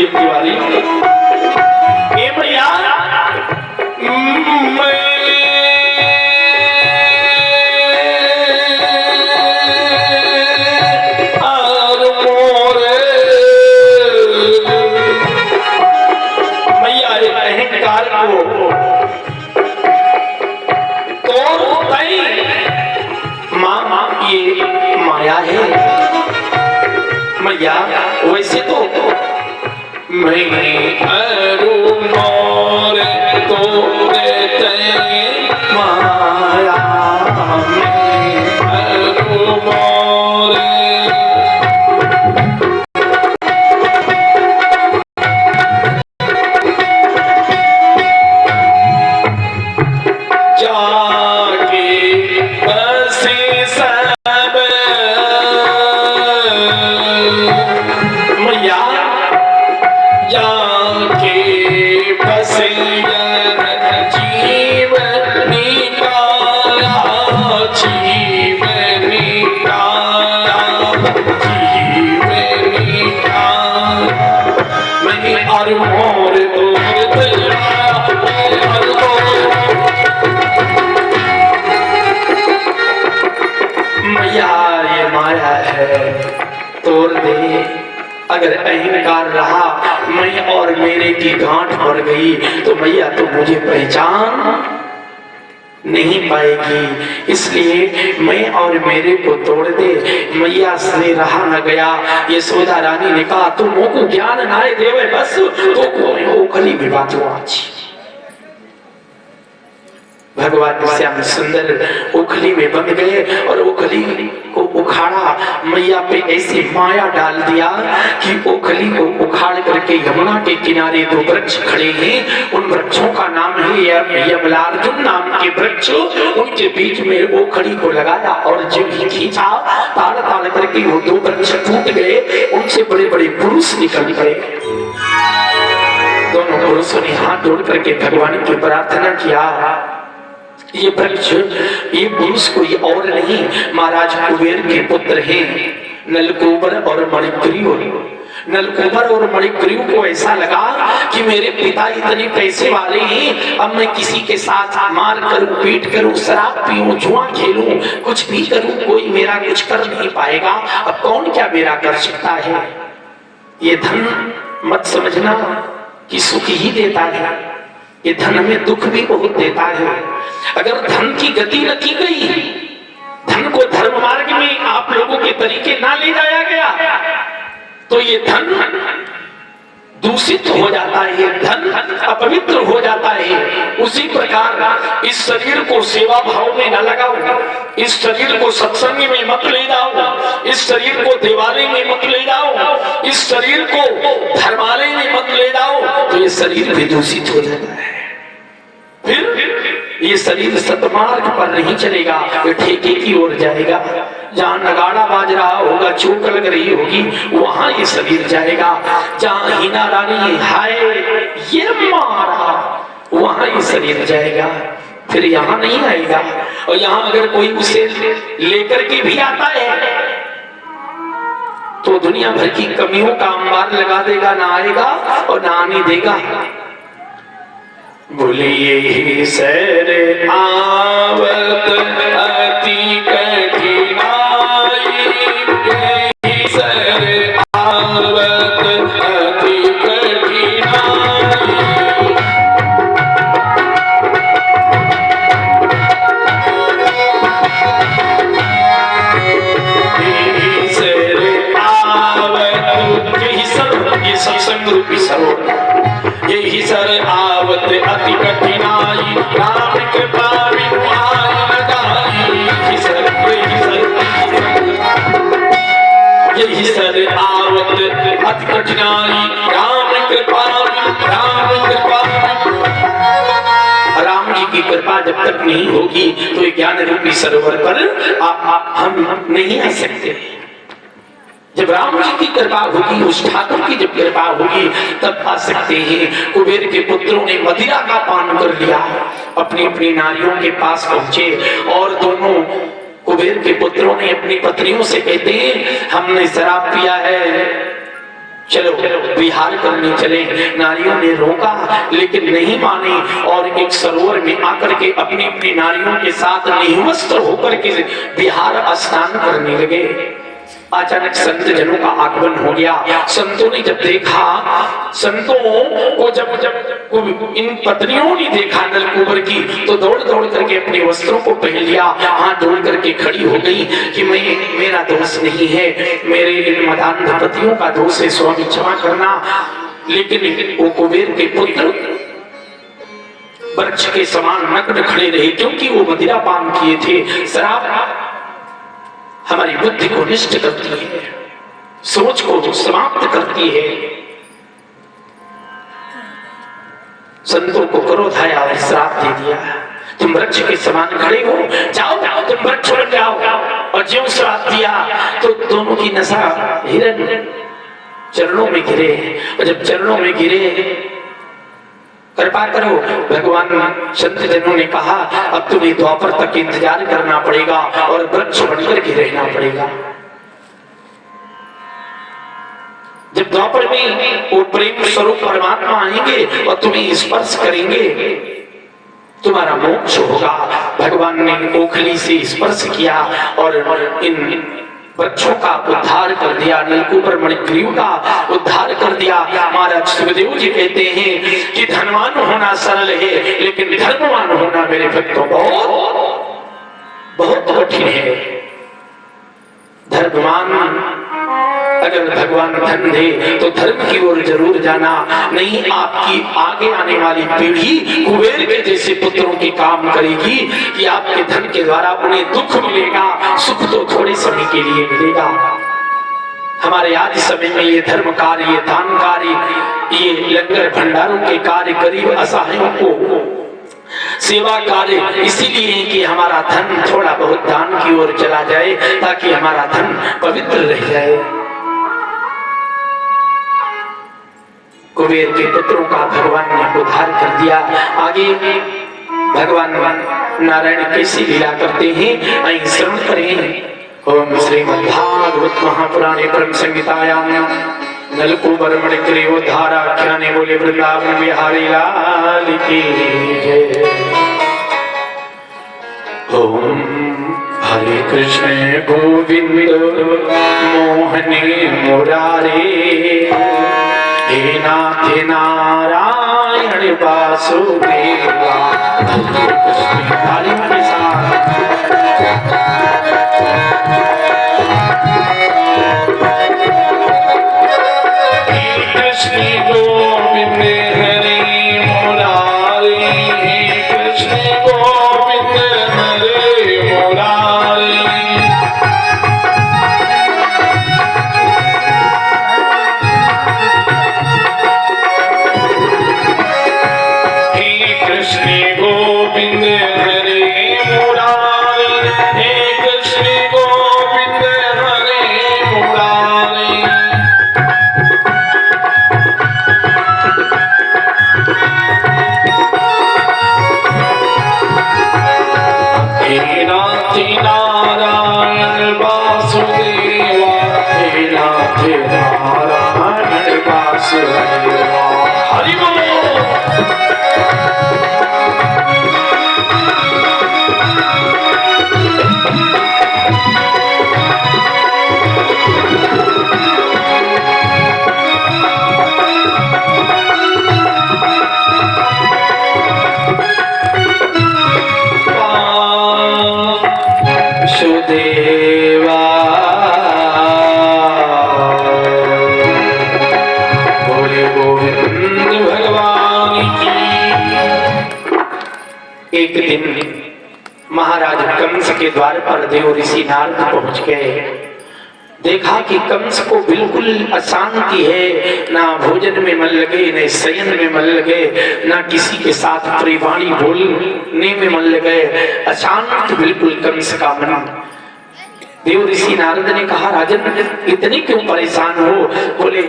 देव तिवारी। ए भैया मैया अहंकार को तोड़ दई। माँ ये माया है मैया। वैसे तो मैं अरु मोर तो देते माया में अरु मोर। जाके बसे सब मैया जाके बसे जीवनी काया जीवनी काया जीवनी काया। मैं अरु मोर तो मैया ये माया है तोड़ दे। अगर अहंकार रहा मैं और मेरे की गांठ बढ़ गई तो मैया तो मुझे पहचान नहीं पाएगी। इसलिए मैं और मेरे को तोड़ दे। मैया से रहा न गया। यशोदा रानी ने कहा तुम को ज्ञान नाय देवे बस तो कोई ओखली भी बात आज। भगवान श्याम सुंदर ओखली में बंद गए और ओखली को उखाड़ा। मैया पे ऐसी माया डाल दिया कि ओखली को उखाड़ करके यमुना के किनारे दो वृक्ष खड़े हैं। उन वृक्षों का नाम है यमलार्जुन नाम के वृक्ष। उनके बीच में ओखली को लगाया और जब ही खींचा ताड़ ताड़ करके वो दो वृक्ष टूट गए। उनसे बड़े बड़े पुरुष निकल पड़े। दोनों पुरुषों ने हाथ जोड़ करके भगवान की प्रार्थना किया। ये वृक्ष ये पुरुष कोई और नहीं महाराज कुबेर के पुत्र हैं नलकूबर और मणिग्रीव। नलकूबर और मणिग्रीव को ऐसा लगा कि मेरे पिता इतने पैसे वाले हैं, अब मैं किसी के साथ मार करूं पीट करूं शराब पीऊं जुआ खेलूं कुछ भी करूं कोई मेरा कुछ कर नहीं पाएगा। अब कौन क्या मेरा कर सकता है। ये धन मत समझना कि सुख ही देता है, ये धन में दुख भी बहुत देता है। अगर धन की गति न की गई, धन को धर्म मार्ग में आप लोगों के तरीके ना ले जाया गया तो ये धन दूषित हो जाता है, ये धन अपवित्र हो जाता है। उसी प्रकार इस शरीर को सेवा भाव में न लगाओ, इस शरीर को सत्संग में मत ले जाओ, इस शरीर को देवालय में मत ले जाओ, इस शरीर को धर्मालय में मत ले जाओ तो ये शरीर भी दूषित हो जाता है। फिर ये शरीर सतमार्ग पर नहीं चलेगा, ये ठेके की ओर जाएगा। जहाँ नगाड़ा बाज रहा होगा चोट लग रही होगी वहां ये शरीर जाएगा। जहाँ हीना रानी हाय ये मारा वहां ये शरीर जाएगा, फिर यहाँ नहीं आएगा। और यहाँ अगर कोई उसे लेकर के भी आता है तो दुनिया भर की कमियों का अंबार लगा देगा, ना आएगा और ना आने देगा। बोलिए सर आवत अति कठिनाई, यही सर आवत अति कठिनाई। यही सर आवत, यही सर ये सत्संग रूपी सरोवर, यही सर आवत अति कठिनाई राम कृपा विद्वान लगाई। यही सर आवत अति कठिनाई राम कृपा राम जी की कृपा जब तक नहीं होगी तो ज्ञान रूपी सरोवर पर हम नहीं आ सकते। जब राम जी की कृपा होगी, उस ठाकुर की जब कृपा होगी तब आ सकते हैं। कुबेर के पुत्रों ने मदिरा का पान कर लिया, अपनी अपनी नारियों के पास पहुंचे और दोनों कुबेर के पुत्रों ने अपनी पत्नियों से कहते हैं हमने शराब पिया है, चलो विहार करने चले। नारियों ने रोका लेकिन नहीं माने और एक सरोवर में आकर के अपनी अपनी नारियों के साथ निर्वस्त्र होकर के विहार स्नान करने लगे। अचानक संत जनों का आगमन हो गया। संतों ने जब देखा, संतों को जब इन पत्नियों ने देखा नलकूबर की, तो दौड़ दौड़ करके अपने वस्त्रों को पहन लिया, हाथ जोड़ करके खड़ी हो गई कि मेरा दोष नहीं है, मेरे इन मदान पतियों का दोष है, स्वामी क्षमा करना। लेकिन वो कुबेर के पुत्र वृक्ष के समान नग्न खड़े रहे, क्योंकि वो मदिरा पान किए थे। शराब हमारी बुद्धि को नष्ट करती है, सोच को समाप्त करती है। संतों को क्रोध आया और श्राप दे दिया, तुम वृक्ष के समान खड़े हो, जाओ जाओ तुम वृक्ष बन जाओ। और ज्यों श्राप दिया तो दोनों की नशा हिरण चरणों में गिरे। और जब चरणों में गिरे, कृपा करो, भगवान संत जनों ने कहा अब तुम्हें द्वापर तक इंतजार करना पड़ेगा और वृक्ष बनकर के रहना पड़ेगा। जब द्वापर में वो प्रेम स्वरूप परमात्मा आएंगे और तुम्हें स्पर्श करेंगे, तुम्हारा मोक्ष होगा। भगवान ने ओखली से स्पर्श किया और इन वृक्षों का उद्धार कर दिया, नलकूबर मणिग्रीव का उद्धार कर दिया। महाराज सुखदेव जी कहते हैं कि धनवान होना सरल है, लेकिन धर्मवान होना मेरे भक्तों बहुत कठिन है। धर्मवान अगर भगवान धन दे तो धर्म की ओर जरूर जाना, नहीं आपकी आगे आने वाली पीढ़ी कुबेर के जैसे पुत्रों की काम करेगी कि आपके धन के द्वारा उन्हें दुख मिलेगा, सुख तो थोड़े समय के लिए मिलेगा। हमारे आज समय में ये धर्म कार्य, ये दान कार्य, ये लंगर भंडारों के कार्य, गरीब असहायों को सेवा कार्य इसीलिए कि हमारा धन थोड़ा बहुत दान की ओर चला जाए, ताकि हमारा धन पवित्र रह जाए। कुबेर के पुत्रों का भगवान ने उद्धार कर दिया। आगे भगवान नारायण कैसी लीला करते हैं, आइए श्रवण करें। ओम श्रीमद्भागवत महापुराणे ब्रह्म संहितायां नलकूबर मणिग्रीवोद्धाराख्याने बोले वृंदावन बिहारी लाल की जय। ओम हरे कृष्ण गोविंद मोहने मुरारे, हे नाथ नारायण वासुदेवा। हरे कृष्ण ताली के साथ कृष्ण गोविंद हरे मुरारी, कृष्ण गोविंद हरे मुरारी। एक दिन महाराज कंस के द्वार पर देव ऋषि नारद पहुंच गए। देखा कि कंस को बिल्कुल अशांति है, ना भोजन में मन लगे, न शयन में मन लगे, ना किसी के साथ प्रेमाणी बोलने में मन लगे, अशांत बिल्कुल कंस का मन। देव ऋषि नारद ने कहा राजन इतने क्यों परेशान हो? बोले